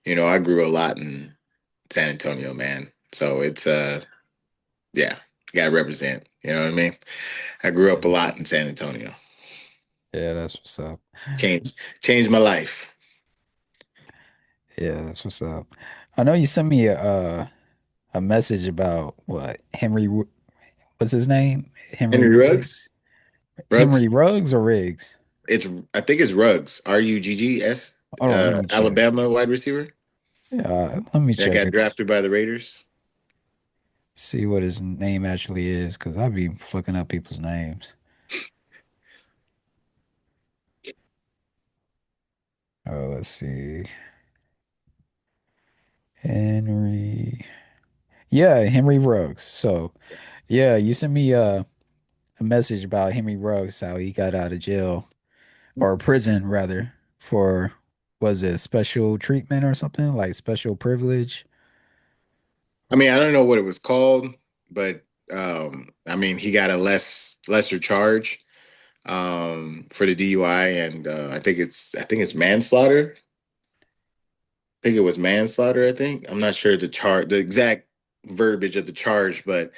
I grew a lot in San Antonio, man. So it's yeah, gotta represent. You know what I mean? I grew up a lot in San Antonio. Yeah, that's what's up. Changed my life. Yeah, that's what's up. I know you sent me a message about what what's his name? Henry Henry Ruggs? Riggs? Ruggs? Henry Ruggs or Riggs? It's I think it's Ruggs. Ruggs. Hold on, let me check. Alabama wide receiver Yeah, let me that check got it. drafted by the Raiders. See what his name actually is, because I be fucking up people's names. Oh, let's see. Henry. Yeah, Henry Ruggs. So, yeah, you sent me a message about Henry Ruggs, how he got out of jail or prison rather for was it special treatment or something like special privilege? I mean, I don't know what it was called, but I mean, he got a lesser charge for the DUI, and I think it's manslaughter. I think it was manslaughter. I think I'm not sure the exact verbiage of the charge, but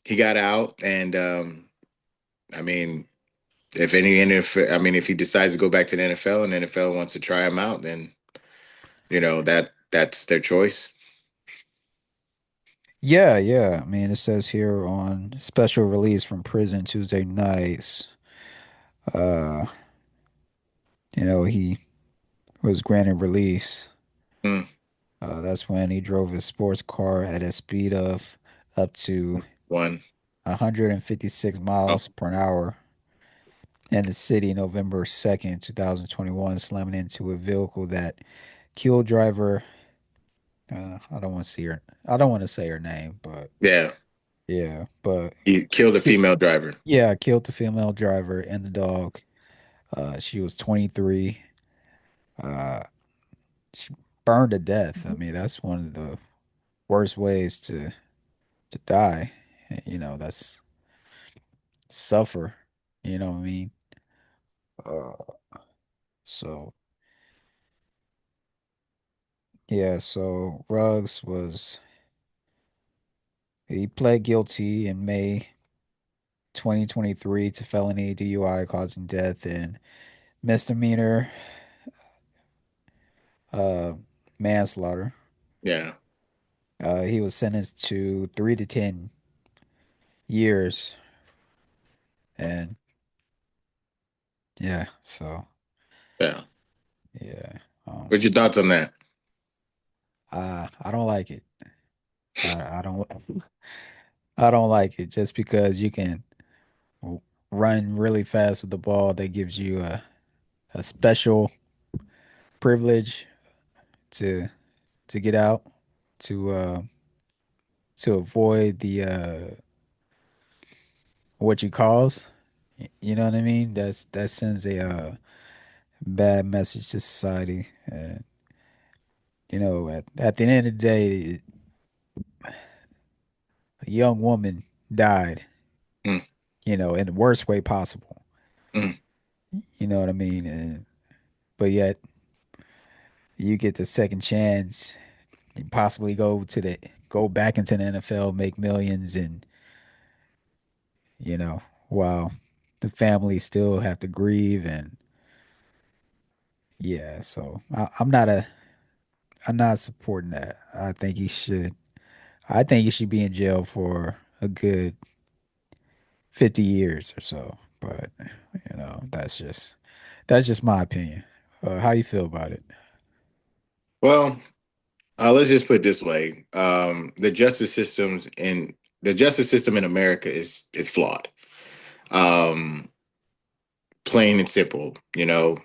he got out, and I mean, if he decides to go back to the NFL and the NFL wants to try him out, then that's their choice. Yeah, yeah. I mean, it says here on special release from prison Tuesday nights. Uh, he was granted release. Mm, That's when he drove his sports car at a speed of up to one. 156 Oh, miles per hour in the city November 2nd, 2021, slamming into a vehicle that killed driver. I don't want to see her. I don't want to say her name, but yeah. yeah, but He killed a ki female driver. yeah, killed the female driver and the dog. She was 23. Uh, she burned to death. I mean, that's one of the worst ways to die. That's suffer. You know what I mean? Uh, so yeah, so Ruggs was he pled guilty in May 2023 to felony DUI causing death and misdemeanor uh manslaughter. Yeah, He was sentenced to 3 to 10 years, and yeah, so yeah. yeah, What's your thoughts on that? I don't like it. I don't I don't like it just because you can w- run really fast with the ball. That gives you a special privilege to get out to to avoid the what you cause. You know what I mean? That sends a bad message to society. And at the end of the day, a young woman died. Mm, In the worst way possible. mm, You know what I mean? And but yet you get the second chance and possibly go back into the NFL, make millions, and while the family still have to grieve. And yeah, so I'm not supporting that. I think he should be in jail for a good 50 years or so. But that's just my opinion. How you feel about it? well, let's just put it this way: the justice system in America is flawed. Um, Plain and simple. And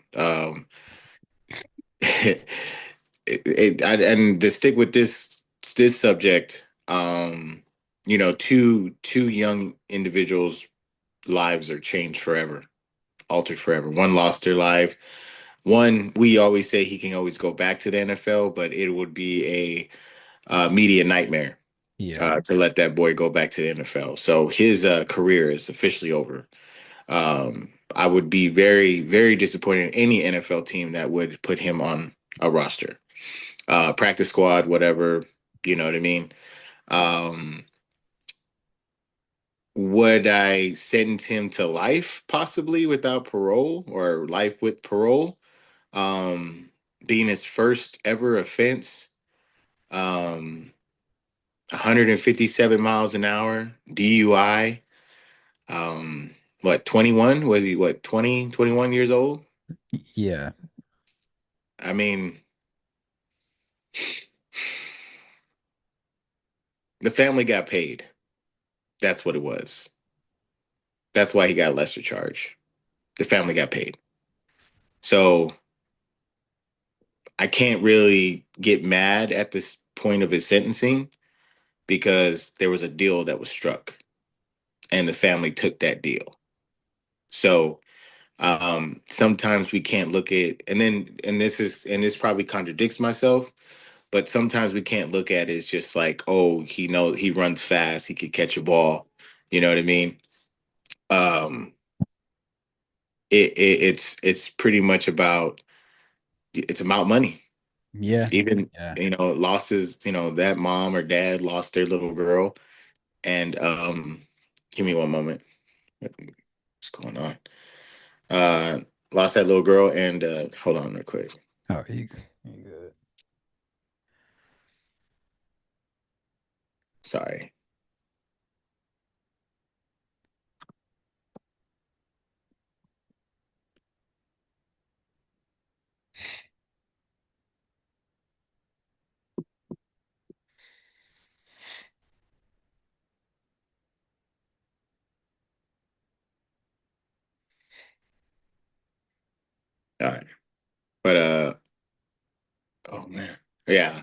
to stick with this subject, two young individuals' lives are changed forever, altered forever. One lost their life. One, we always say he can always go back to the NFL, but it would be a media nightmare Yeah. to let that boy go back to the NFL. So his career is officially over. I would be very, very disappointed in any NFL team that would put him on a roster. practice squad, whatever. You know what I mean? Um, would I sentence him to life possibly without parole or life with parole? Um, being his first ever offense, um, 157 miles an hour, DUI. What, 21? Was he what, 20, 21 years old? Yeah. I mean, the family got paid. That's what it was. That's why he got a lesser charge. The family got paid. So I can't really get mad at this point of his sentencing because there was a deal that was struck and the family took that deal. So sometimes we can't look at and this probably contradicts myself, but sometimes we can't look at it as just like, oh, he runs fast, he could catch a ball. You know what I mean? Um, it's pretty much about it's about money. Yeah. Even Yeah. losses, that mom or dad lost their little girl, and give me one moment. What's going on? Uh, lost that little girl, and hold on real quick. Oh, you good. Sorry. All right, but oh man, yeah.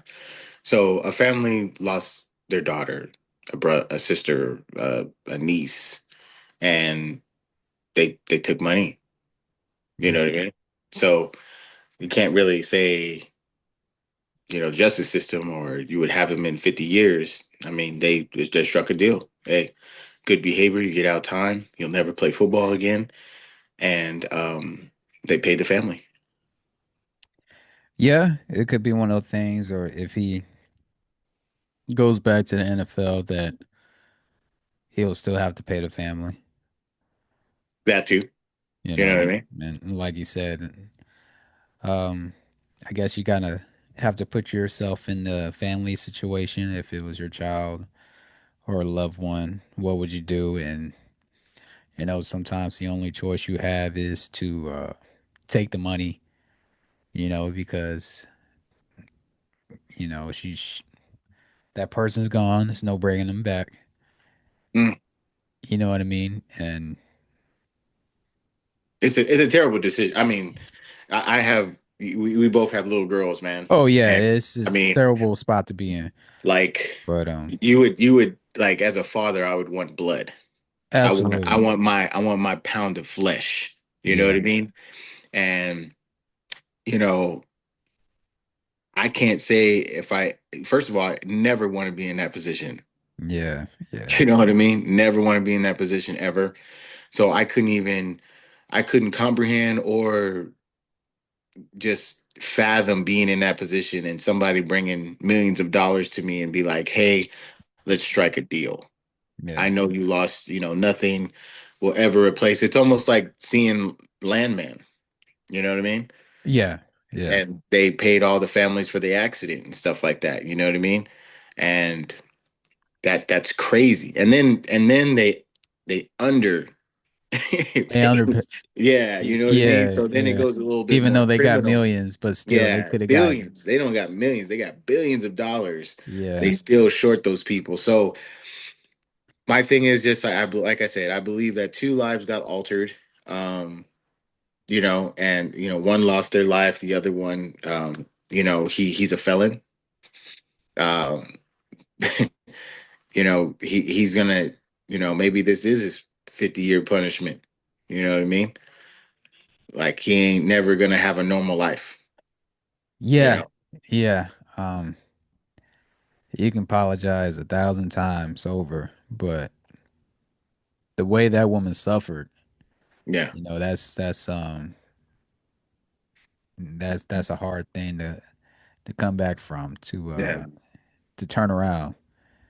So a family lost their daughter, a sister, a niece, and they took money. You know Yeah. what I mean? So you can't really say, justice system, or you would have him in 50 years. I mean, they struck a deal. Hey, good behavior, you get out time, you'll never play football again, and they paid the family. Yeah, it could be one of those things, or if he goes back to the NFL, that he'll still have to pay the family. That too. You You know know, what I mean? and like you said, um, I guess you gotta have to put yourself in the family situation. If it was your child or a loved one, what would you do? And sometimes the only choice you have is to take the money. Because she's that person's gone. There's no bringing them back. Mm. You know what I mean? And It's a terrible decision. I mean, I have we both have little girls, man, oh yeah, and I it's a mean, terrible spot to be in. like But you would like, as a father, I would want blood. I absolutely, want my pound of flesh. You know what yeah, I mean? And you know, I can't say if I first of all, I never want to be in that position. yeah, yeah, You know what I mean? Never want to be in that position ever. So I couldn't comprehend or just fathom being in that position and somebody bringing millions of dollars to me and be like, "Hey, let's strike a deal. yeah, I know you lost, nothing will ever replace." It's almost like seeing Landman, you know what I mean? yeah, yeah. And they paid all the families for the accident and stuff like that, you know what I mean? And that's crazy. And then they under They under, yeah, you know what I mean? yeah, So then it yeah. goes a little bit Even more though they got criminal. millions, but still they Yeah, could have got, billions. They don't got millions. They got billions of dollars. yeah, They still short those people. So my thing is just like I said, I believe that two lives got altered. Um, and one lost their life, the other one, he's a felon. Um, he's gonna, maybe this is his 50-year punishment. You know what I mean? Like he ain't never gonna have a normal life. You yeah, know? yeah. Um, you can apologize 1,000 times over, but the way that woman suffered, Yeah. that's a hard thing to to come back from Yeah. to turn around.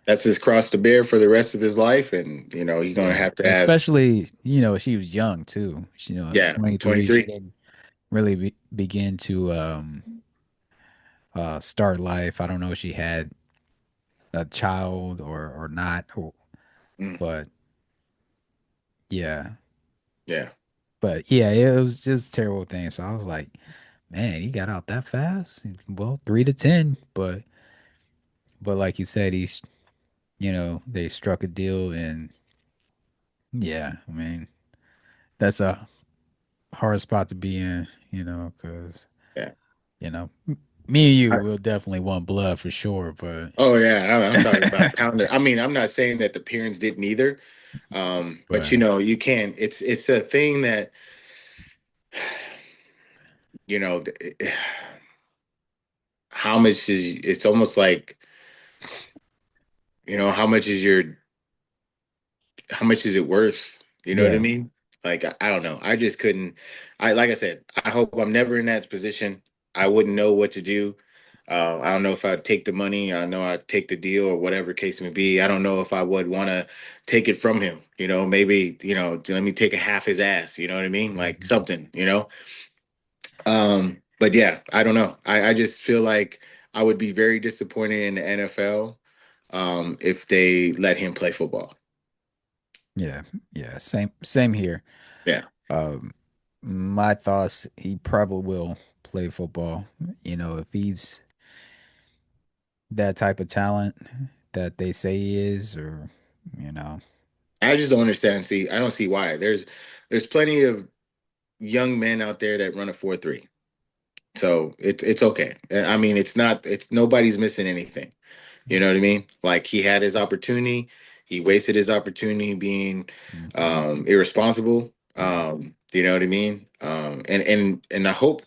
That's his cross to bear for the rest of his life, and he's gonna Yeah, have to ask. especially she was young too. Yeah, 23. She 23. didn't really begin to start life. I don't know if she had a child or not, Mm, but yeah, yeah, but yeah, it was just a terrible thing. So I was like, man, he got out that fast. Well, 3 to 10, but like you said, they struck a deal, and yeah, I mean that's a hard spot to be in, because yeah. you know me and you I- will definitely want blood for sure, but oh yeah, I'm talking about pounding. I mean, I'm not saying that the parents didn't either, but but you can. It's a thing that you know. How much is? It's almost like how much is how much is it worth? You know what I yeah, mean? Like I don't know. I just couldn't. Like I said, I hope I'm never in that position. I wouldn't know what to do. I don't know if I'd take the money. I know I'd take the deal or whatever case may be. I don't know if I would want to take it from him. Maybe let me take a half his ass. You know what I mean? Like mhm, something. But yeah, I don't know. I just feel like I would be very disappointed in the NFL if they let him play football. yeah, yeah. Same here. Yeah. Um, my thoughts, he probably will play football. If he's that type of talent that they say he is, or you know, I just don't understand. See, I don't see why. There's plenty of young men out there that run a 4.3. So it's okay. I mean, it's nobody's missing anything. You know what I mean? Like he had his opportunity, he wasted his opportunity being mhm, irresponsible. yeah. You know what I mean? And I hope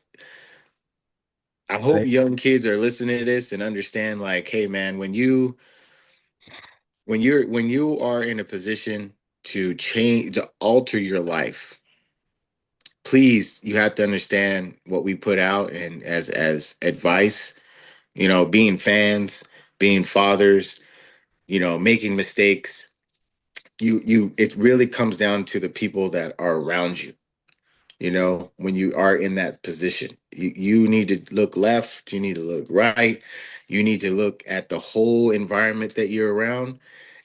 Say, young kids are listening to this and understand like, hey man, when you are in a position to change to alter your life, please, you have to understand what we put out and as advice, being fans, being fathers, making mistakes. It really comes down to the people that are around you. When you are in that position, you need to look left, you need to look right, you need to look at the whole environment that you're around.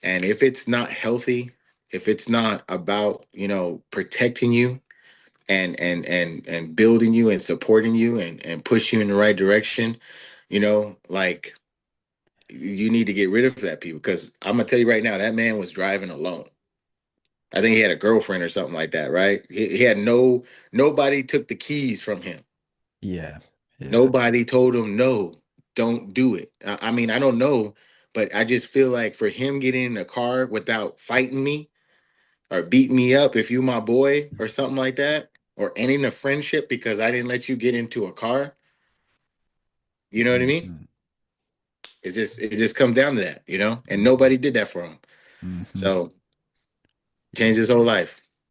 And if it's not healthy, if it's not about, protecting you and building you and supporting you and push you in the right direction, like you need to get rid of that people because I'm gonna tell you right now, that man was driving alone. I think he had a girlfriend or something like that, right? He had nobody took the keys from him. yeah, yeah, Nobody told him no, don't do it. I mean, I don't know, but I just feel like for him getting in a car without fighting me or beating me up if you my boy or something like that, or ending a friendship because I didn't let you get into a car, you know what I mean? mhm, It just comes down to that, and nobody did that for him. mhm, So change yeah, his whole life.